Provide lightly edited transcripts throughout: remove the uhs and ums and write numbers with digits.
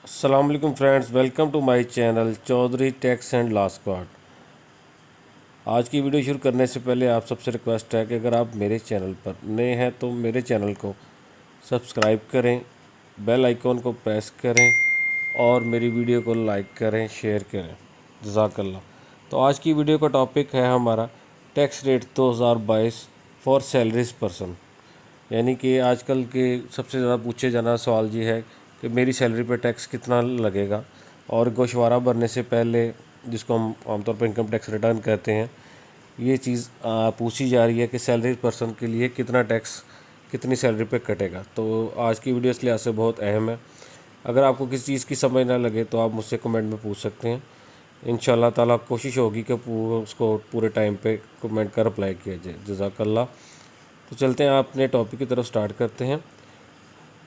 अस्सलाम वालेकुम friends, welcome to my channel Chaudhary tax and law squad. आज की वीडियो शुरू करने से पहले आप सबसे रिक्वेस्ट है कि अगर आप मेरे चैनल पर नए हैं तो मेरे चैनल को सब्सक्राइब करें, बेल आइकॉन को प्रेस करें और मेरी वीडियो को लाइक करें, शेयर करें। जज़ाकल्लाह। तो आज की वीडियो का टॉपिक है हमारा tax rate 2022 for salaries person. यानी कि आजकल के सबसे ज़्यादा पूछे जाना सवाल ये है कि मेरी सैलरी पे टैक्स कितना लगेगा, और गोशवारा भरने से पहले, जिसको हम आमतौर पर इनकम टैक्स रिटर्न कहते हैं, ये चीज़ पूछी जा रही है कि सैलरी पर्सन के लिए कितना टैक्स कितनी सैलरी पे कटेगा। तो आज की वीडियो इस लिहाज से बहुत अहम है। अगर आपको किसी चीज़ की समझ ना लगे तो आप मुझसे कमेंट में पूछ सकते हैं। इंशाल्लाह ताला कोशिश होगी कि उसको पूरे टाइम पे कमेंट का रिप्लाई किया जाए। जज़ाकल्लाह। तो चलते हैं अपने टॉपिक की तरफ स्टार्ट करते हैं।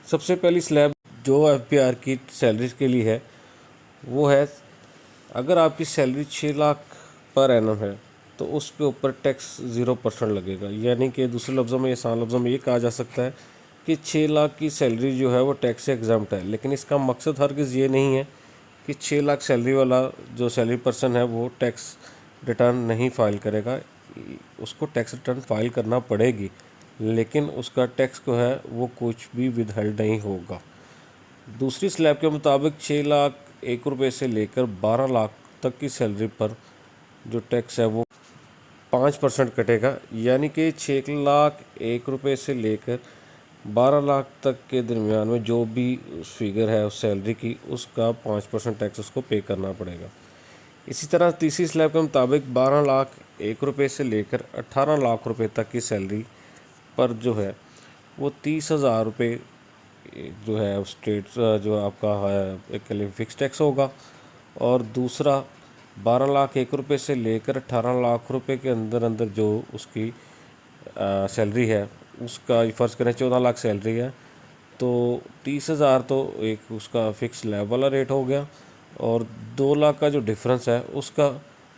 सबसे पहली स्लैब जो एफपीआर की सैलरीज के लिए है वो है, अगर आपकी सैलरी 6 लाख पर एनम है तो उसके ऊपर टैक्स 0% लगेगा। यानी कि दूसरे लफ्ज़ों में, आसान लफ्ज़ों में ये कहा जा सकता है कि 6 लाख की सैलरी जो है वो टैक्स से एग्जाम्प्ट है। लेकिन इसका मकसद हरगिज़ ये नहीं है कि 6 लाख सैलरी वाला जो सैलरी पर्सन है वो टैक्स रिटर्न नहीं फाइल करेगा। उसको टैक्स रिटर्न फाइल करना पड़ेगी, लेकिन उसका टैक्स जो है वो कुछ भी विदहेल्ड नहीं होगा। दूसरी स्लैब के मुताबिक 6 लाख 1 रुपये से लेकर 12 लाख तक की सैलरी पर जो टैक्स है वो 5% कटेगा। यानी कि 6 लाख 1 रुपये से लेकर 12 लाख तक के दरमियान में जो भी फिगर है उस सैलरी की, उसका 5% टैक्स उसको पे करना पड़ेगा। इसी तरह तीसरी स्लैब के मुताबिक 12 लाख 1 रुपये से लेकर 18 लाख रुपए तक की सैलरी पर जो है वो 30,000 रुपये जो है स्टेट जो आपका है एक के लिए फ़िक्स टैक्स होगा। और दूसरा 12 लाख 1 रुपये से लेकर 18 लाख रुपए के अंदर अंदर जो उसकी सैलरी है, उसका फ़र्ज़ करें 14 लाख सैलरी है तो 30,000 तो एक उसका फ़िक्स स्लैब वाला रेट हो गया, और 2 लाख का जो डिफरेंस है उसका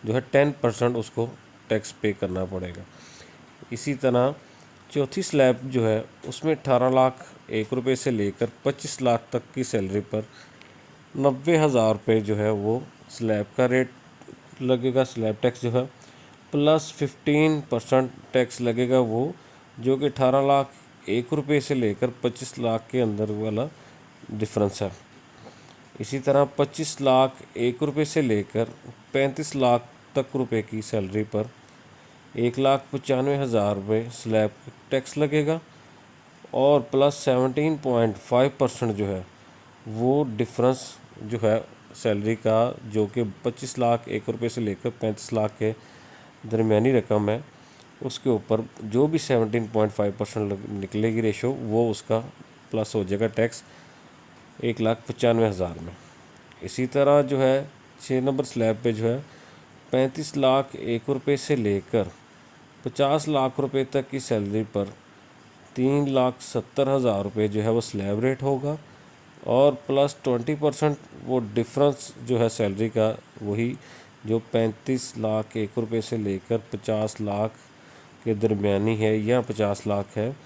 जो है 10% उसको टैक्स पे करना पड़ेगा। इसी तरह चौथी स्लैब जो है उसमें 18 लाख 1 रुपये से लेकर 25 लाख तक की सैलरी पर 90,000 रुपये जो है वो स्लैब का रेट लगेगा, स्लैब टैक्स जो है, प्लस 15% टैक्स लगेगा वो जो कि 18 लाख 1 रुपये से लेकर 25 लाख के अंदर वाला डिफरेंस है। इसी तरह 25 लाख 1 रुपये से लेकर 35 लाख तक रुपए की सैलरी पर 1,95,000 रुपये स्लैब टैक्स लगेगा, और प्लस 17.5% जो है वो डिफरेंस जो है सैलरी का, जो कि 25 लाख 1 रुपये से लेकर 35 लाख के दरमियानी रकम है, उसके ऊपर जो भी 17.5% निकलेगी रेशो, वो उसका प्लस हो जाएगा टैक्स 1,95,000 में। इसी तरह जो है 6 नंबर स्लैब पे जो है 35 लाख 1 रुपये से लेकर 50 लाख रुपए तक की सैलरी पर 3,70,000 रुपये जो है वो स्लैब रेट होगा, और प्लस 20% वो डिफरेंस जो है सैलरी का, वही जो 35 लाख 1 रुपये से लेकर 50 लाख के दरमियानी है या 50 लाख है,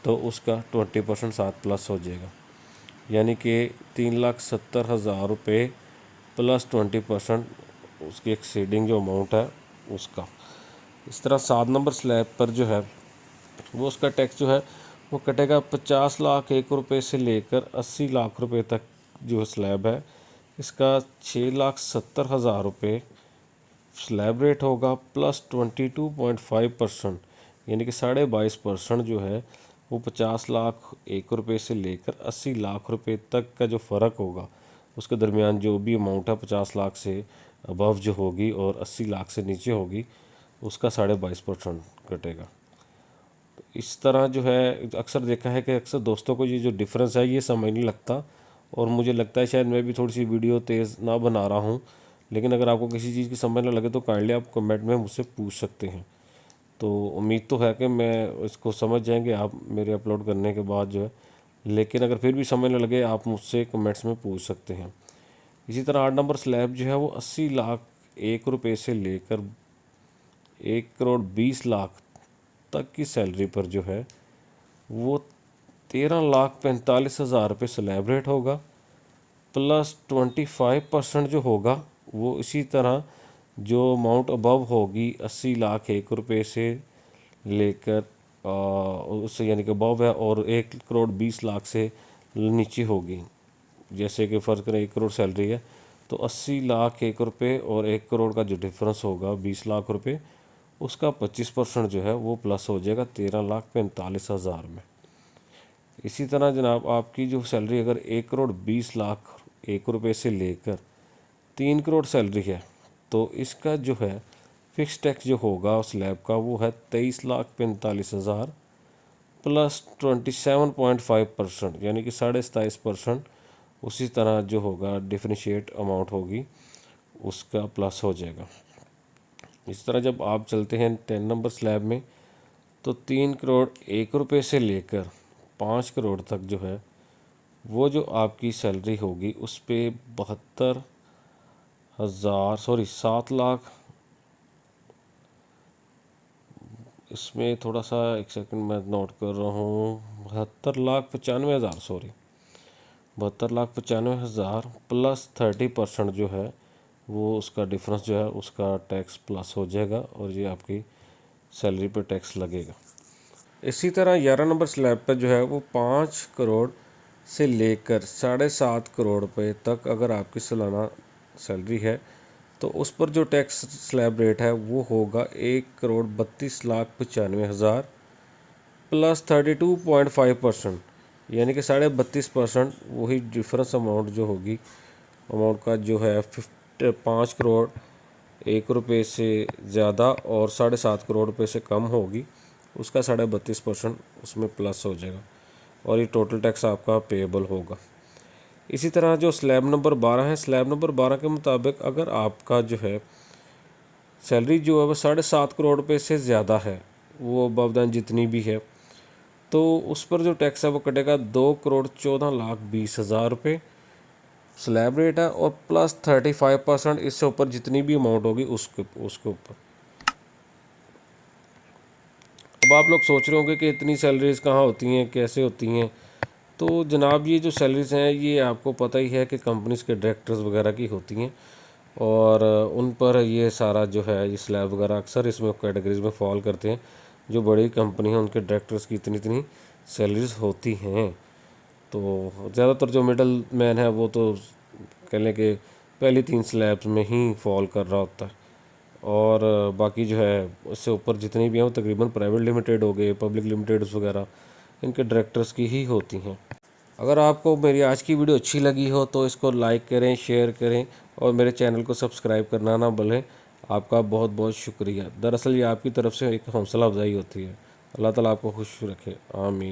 तो उसका 20% साथ प्लस हो जाएगा। यानी कि 3,70,000 रुपये प्लस 20% उसकी एक्सीडिंग जो अमाउंट है उसका। इस तरह 7 नंबर स्लैब पर जो है वो उसका टैक्स जो है वो कटेगा 50 लाख 1 रुपये से लेकर 80 लाख रुपए तक जो स्लैब है, इसका 6,70,000 रुपये स्लैब रेट होगा, प्लस 22.5% यानी कि 22.5% जो है वो 50 लाख 1 रुपये से लेकर 80 लाख रुपए तक का जो फ़र्क होगा, उसके दरमियान जो भी अमाउंट है 50 लाख से अबव जो होगी और 80 लाख से नीचे होगी, उसका 22.5% कटेगा। तो इस तरह जो है अक्सर देखा है कि अक्सर दोस्तों को ये जो डिफरेंस है ये समझ नहीं लगता, और मुझे लगता है शायद मैं भी थोड़ी सी वीडियो तेज़ ना बना रहा हूँ। लेकिन अगर आपको किसी चीज़ की समझ ना लगे तो काइंडली आप कमेंट में मुझसे पूछ सकते हैं। तो उम्मीद तो है कि मैं इसको समझ जाएंगे आप मेरे अपलोड करने के बाद जो है, लेकिन अगर फिर भी समझ ना लगे आप मुझसे कमेंट्स में पूछ सकते हैं। इसी तरह 8 नंबर स्लैब जो है वो 80 लाख 1 रुपये से लेकर 1,20,00,000 तक की सैलरी पर जो है वो 13,45,000 रुपये स्लैब रेट होगा, प्लस 25% जो होगा वो इसी तरह जो अमाउंट अबव होगी 80 लाख 1 रुपये से लेकर उससे यानी कि अबव है और 1 करोड़ 20 लाख से नीचे होगी। जैसे कि फ़र्ज़ करें 1 करोड़ सैलरी है तो 80 लाख 1 रुपये और 1 करोड़ का जो डिफरेंस होगा 20 लाख रुपए, उसका 25% जो है वो प्लस हो जाएगा 13,45,000 में। इसी तरह जनाब आपकी जो सैलरी अगर 1 करोड़ 20 लाख 1 रुपये से लेकर 3 करोड़ सैलरी है तो इसका जो है फिक्स टैक्स जो होगा स्लैब का वो है 23,45,000 प्लस 27.5% यानी कि 27.5%। उसी तरह जो होगा डिफरेंशिएट अमाउंट होगी उसका प्लस हो जाएगा। इस तरह जब आप चलते हैं 10 नंबर स्लैब में तो 3 करोड़ 1 रुपये से लेकर 5 करोड़ तक जो है वो जो आपकी सैलरी होगी उस पर 7 लाख, इसमें थोड़ा सा एक सेकंड मैं नोट कर रहा हूँ, 72,95,000 प्लस 30% जो है वो उसका डिफरेंस जो है उसका टैक्स प्लस हो जाएगा और ये आपकी सैलरी पे टैक्स लगेगा। इसी तरह 11 नंबर स्लैब पर जो है वो 5 करोड़ से लेकर 7.5 करोड़ रुपए तक अगर आपकी सालाना सैलरी है तो उस पर जो टैक्स स्लैब रेट है वो होगा 1 करोड़ 32,95,000 प्लस 32.5% यानी कि 32.5% वही डिफरेंस अमाउंट जो होगी अमाउंट का जो है 5 करोड़ 1 रुपये से ज़्यादा और 7.5 करोड़ रुपये से कम होगी उसका 32.5% उसमें प्लस हो जाएगा और ये टोटल टैक्स आपका पेएबल होगा। इसी तरह जो स्लैब नंबर 12 है, स्लैब नंबर 12 के मुताबिक अगर आपका जो है सैलरी जो है वो 7.5 करोड़ रुपये से ज़्यादा है, वो अबव जितनी भी है, तो उस पर जो टैक्स है वो कटेगा 2 करोड़ 14,20,000 रुपये स्लैब रेट है और प्लस 35% इससे ऊपर जितनी भी अमाउंट होगी उसके ऊपर। अब आप लोग सोच रहे होंगे कि इतनी सैलरीज़ कहाँ होती हैं, कैसे होती हैं। तो जनाब ये जो सैलरीज़ हैं ये आपको पता ही है कि कंपनीज़ के डायरेक्टर्स वगैरह की होती हैं और उन पर ये सारा जो है ये स्लैब वगैरह अक्सर इसमें कैटेगरीज में फॉल करते हैं। जो बड़ी कंपनी हैं उनके डायरेक्टर्स की इतनी इतनी सैलरीज होती हैं। तो ज़्यादातर जो मिडल मैन है वो तो कह लें कि पहली 3 स्लैब्स में ही फॉल कर रहा होता है और बाकी जो है उससे ऊपर जितनी भी हैं वो तकरीबन प्राइवेट लिमिटेड हो गए, पब्लिक लिमिटेड वगैरह इनके डायरेक्टर्स की ही होती हैं। अगर आपको मेरी आज की वीडियो अच्छी लगी हो तो इसको लाइक करें, शेयर करें और मेरे चैनल को सब्सक्राइब करना ना भूलें। आपका बहुत बहुत शुक्रिया। दरअसल ये आपकी तरफ से एक हौसला अफजाई होती है। अल्लाह ताला आपको खुश रखे, आमीन।